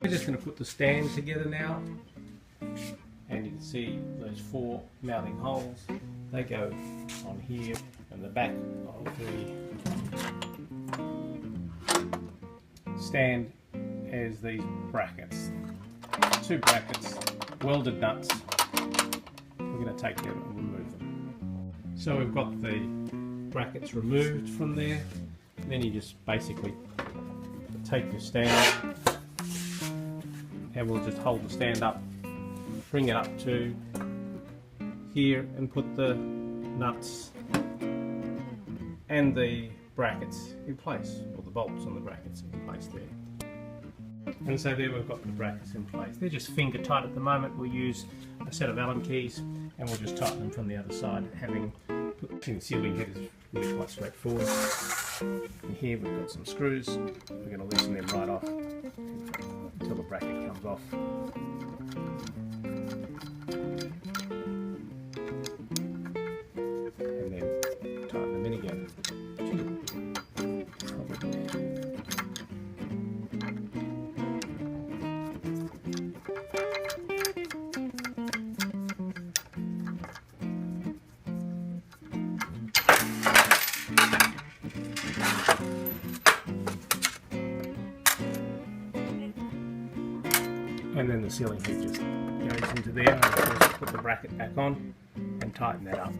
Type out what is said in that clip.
We're just going to put the stand together now, and you can see those 4 mounting holes. They go on here and the back of the stand has these brackets, 2 brackets, welded nuts. We're going to take them and remove them. So we've got the brackets removed from there. Then you just basically take your stand, and we'll just hold the stand up, bring it up to here, and put the nuts and the brackets in place, or the bolts on the brackets in place there. And so there we've got the brackets in place. They're just finger tight at the moment. We'll use a set of Allen keys and we'll just tighten them from the other side. Having put the sealing head is really quite straightforward. And here we've got some screws. We're going to loosen them right off until the bracket comes off. And then tighten them in again. And then the sealing head just goes into there, and of course put the bracket back on and tighten that up.